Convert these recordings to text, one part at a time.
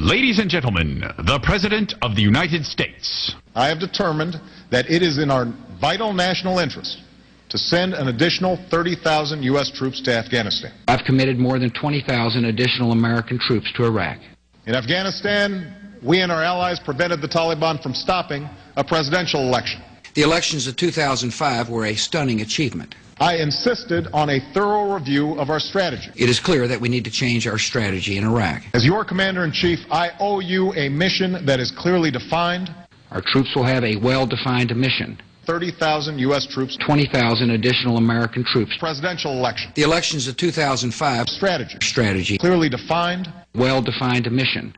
Ladies and gentlemen, the President of the United States. I have determined that it is in our vital national interest to send an additional 30,000 U.S. troops to Afghanistan. I've committed more than 20,000 additional American troops to Iraq. In Afghanistan, we and our allies prevented the Taliban from stopping a presidential election. The elections of 2005 were a stunning achievement. I insisted on a thorough review of our strategy. It is clear that we need to change our strategy in Iraq. As your commander-in-chief, I owe you a mission that is clearly defined. Our troops will have a well-defined mission. 30,000 U.S. troops. 20,000 additional American troops. Presidential election. The elections of 2005. Strategy. Clearly defined. Well-defined mission.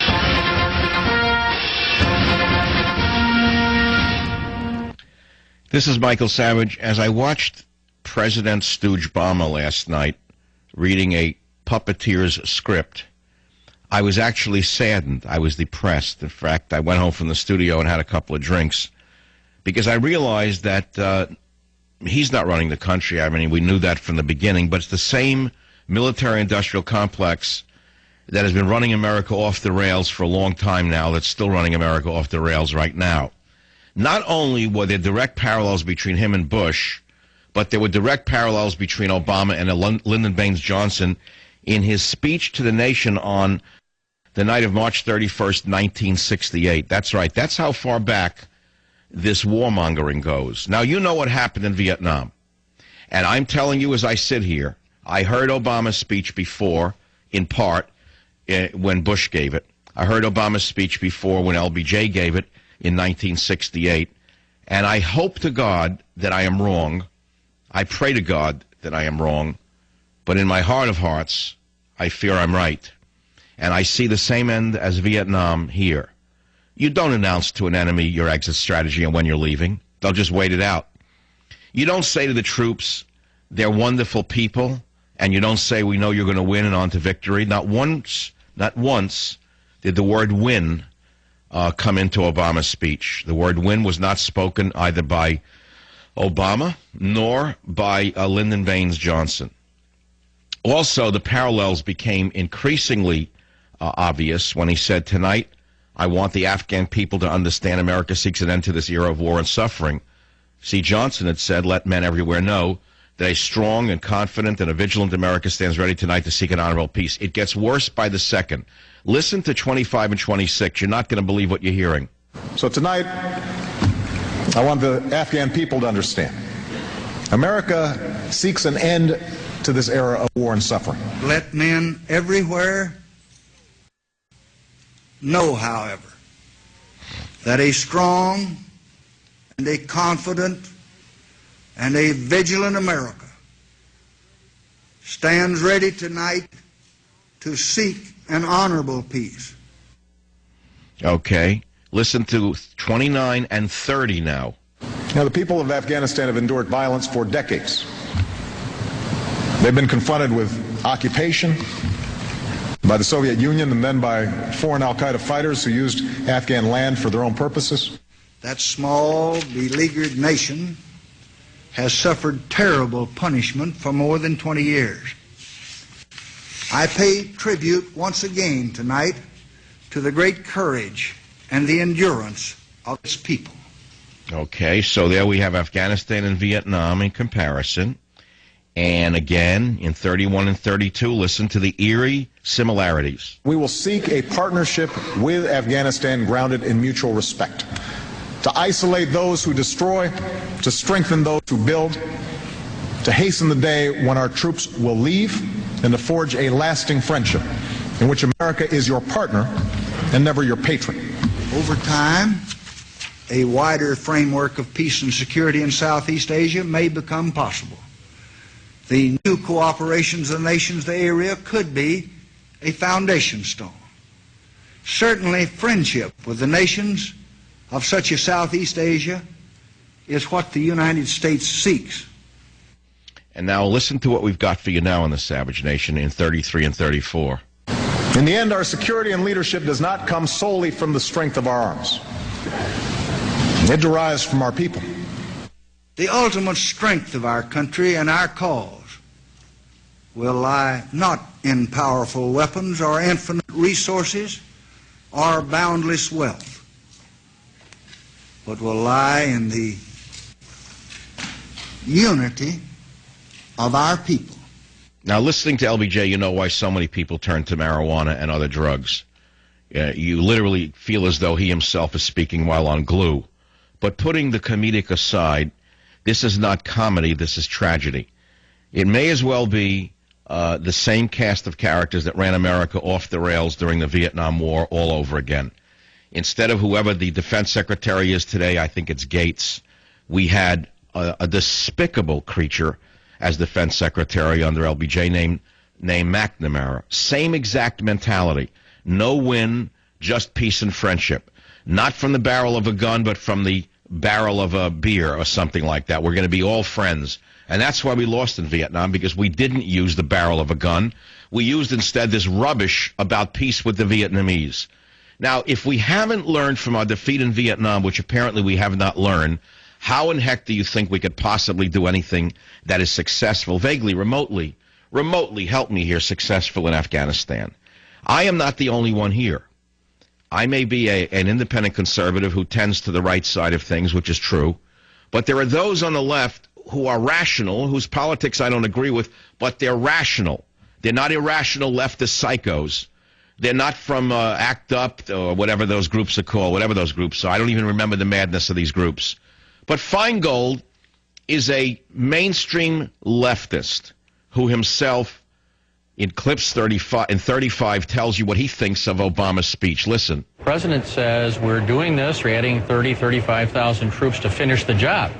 This is Michael Savage. As I watched President Stooge Obama last night reading a puppeteer's script, I was actually saddened. I was depressed. In fact, I went home from the studio and had a couple of drinks because I realized that he's not running the country. I mean, we knew that from the beginning, but it's the same military-industrial complex that has been running America off the rails for a long time now, that's still running America off the rails right now. Not only were there direct parallels between him and Bush, but there were direct parallels between Obama and Lyndon Baines Johnson in his speech to the nation on the night of March 31st, 1968. That's right. That's how far back this warmongering goes. Now, you know what happened in Vietnam. And I'm telling you as I sit here, I heard Obama's speech before, in part, when Bush gave it. I heard Obama's speech before when LBJ gave it in 1968. And I hope to God that I am wrong. I pray to God that I am wrong. But in my heart of hearts, I fear I'm right. And I see the same end as Vietnam here. You don't announce to an enemy your exit strategy and when you're leaving. They'll just wait it out. You don't say to the troops, they're wonderful people, and you don't say, we know you're going to win and on to victory. Not once did the word win come into Obama's speech. The word win was not spoken either by Obama nor by Lyndon Baines Johnson. Also, the parallels became increasingly obvious when he said, tonight, I want the Afghan people to understand America seeks an end to this era of war and suffering. See, Johnson had said, let men everywhere know that a strong and confident and a vigilant America stands ready tonight to seek an honorable peace. It gets worse by the second. Listen to 25 and 26. You're not going to believe what you're hearing. So tonight, I want the Afghan people to understand. America seeks an end to this era of war and suffering. Let men everywhere know, however, that a strong and a confident and a vigilant America stands ready tonight to seek an honorable peace. Okay. Listen to 29 and 30 now. Now, the people of Afghanistan have endured violence for decades. They've been confronted with occupation by the Soviet Union and then by foreign al-Qaeda fighters who used Afghan land for their own purposes. That small, beleaguered nation has suffered terrible punishment for more than 20 years. I pay tribute once again tonight to the great courage and the endurance of its people. Okay, so there we have Afghanistan and Vietnam in comparison. And again, in 31 and 32, listen to the eerie similarities. We will seek a partnership with Afghanistan grounded in mutual respect, to isolate those who destroy, to strengthen those who build, to hasten the day when our troops will leave, and to forge a lasting friendship in which America is your partner and never your patron. Over time, a wider framework of peace and security in Southeast Asia may become possible. The new cooperations of the nations of the area could be a foundation stone. Certainly, friendship with the nations of such a Southeast Asia is what the United States seeks. And now listen to what we've got for you now in the Savage Nation in 33 and 34. In the end, our security and leadership does not come solely from the strength of our arms. It derives from our people. The ultimate strength of our country and our cause will lie not in powerful weapons or infinite resources, or boundless wealth, but will lie in the unity of our people. Now, listening to LBJ, you know why so many people turn to marijuana and other drugs. You literally feel as though he himself is speaking while on glue. But putting the comedic aside, this is not comedy, this is tragedy. It may as well be the same cast of characters that ran America off the rails during the Vietnam War all over again. Instead of whoever the defense secretary is today, I think it's Gates, we had a despicable creature as defense secretary under LBJ named McNamara. Same exact mentality. No win, just peace and friendship. Not from the barrel of a gun, but from the barrel of a beer or something like that. We're going to be all friends. And that's why we lost in Vietnam, because we didn't use the barrel of a gun. We used instead this rubbish about peace with the Vietnamese. Now, if we haven't learned from our defeat in Vietnam, which apparently we have not learned, how in heck do you think we could possibly do anything that is successful, vaguely, remotely, help me here, successful in Afghanistan? I am not the only one here. I may be an independent conservative who tends to the right side of things, which is true, but there are those on the left who are rational, whose politics I don't agree with, but they're rational. They're not irrational leftist psychos. They're not from ACT UP or whatever those groups are called, whatever those groups are. I don't even remember the madness of these groups. But Feingold is a mainstream leftist who himself, in clips 35, tells you what he thinks of Obama's speech. Listen. The president says we're doing this, we're adding 35,000 troops to finish the job.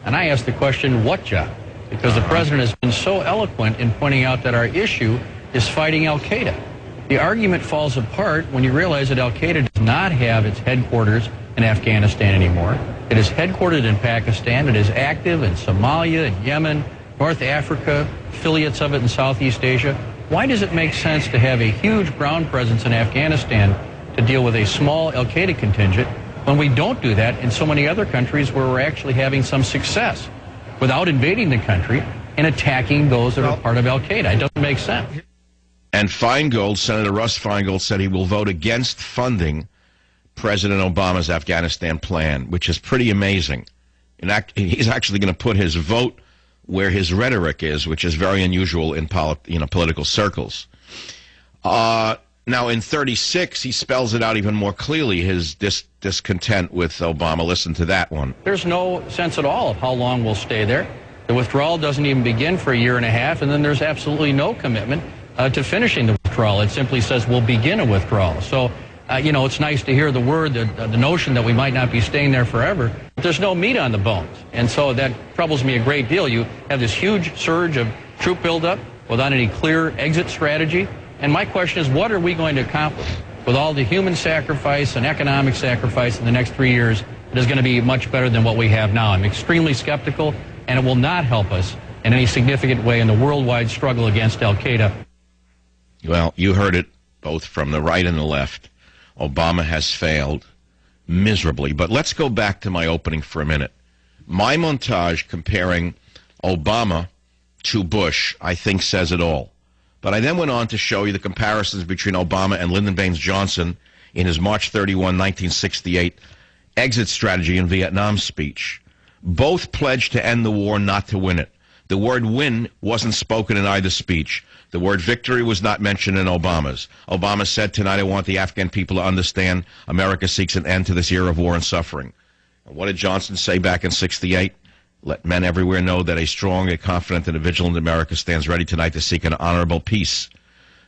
And I ask the question, what job? Because the president has been so eloquent in pointing out that our issue is fighting al-Qaeda. The argument falls apart when you realize that al-Qaeda does not have its headquarters in Afghanistan anymore. It is headquartered in Pakistan. It is active in Somalia, in Yemen, North Africa, affiliates of it in Southeast Asia. Why does it make sense to have a huge ground presence in Afghanistan to deal with a small al-Qaeda contingent when we don't do that in so many other countries where we're actually having some success without invading the country and attacking those that are part of al-Qaeda? It doesn't make sense. And Feingold, Senator Russ Feingold, said he will vote against funding President Obama's Afghanistan plan, which is pretty amazing. He's actually going to put his vote where his rhetoric is, which is very unusual in political circles. Now, in 36, he spells it out even more clearly, his discontent with Obama. Listen to that one. There's no sense at all of how long we'll stay there. The withdrawal doesn't even begin for a year and a half, and then there's absolutely no commitment to finishing the withdrawal. It simply says we'll begin a withdrawal. So, it's nice to hear the word, the notion that we might not be staying there forever, but there's no meat on the bones. And so that troubles me a great deal. You have this huge surge of troop buildup without any clear exit strategy. And my question is, what are we going to accomplish with all the human sacrifice and economic sacrifice in the next 3 years? It is going to be much better than what we have now. I'm extremely skeptical, and it will not help us in any significant way in the worldwide struggle against al-Qaeda. Well, you heard it both from the right and the left. Obama has failed miserably. But let's go back to my opening for a minute. My montage comparing Obama to Bush, I think, says it all. But I then went on to show you the comparisons between Obama and Lyndon Baines Johnson in his March 31, 1968 exit strategy in Vietnam speech. Both pledged to end the war, not to win it. The word win wasn't spoken in either speech. The word victory was not mentioned in Obama's. Obama said, tonight I want the Afghan people to understand America seeks an end to this era of war and suffering. And what did Johnson say back in 68? Let men everywhere know that a strong, a confident, and a vigilant America stands ready tonight to seek an honorable peace.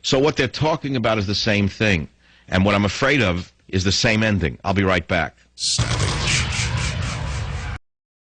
So what they're talking about is the same thing. And what I'm afraid of is the same ending. I'll be right back. Savage.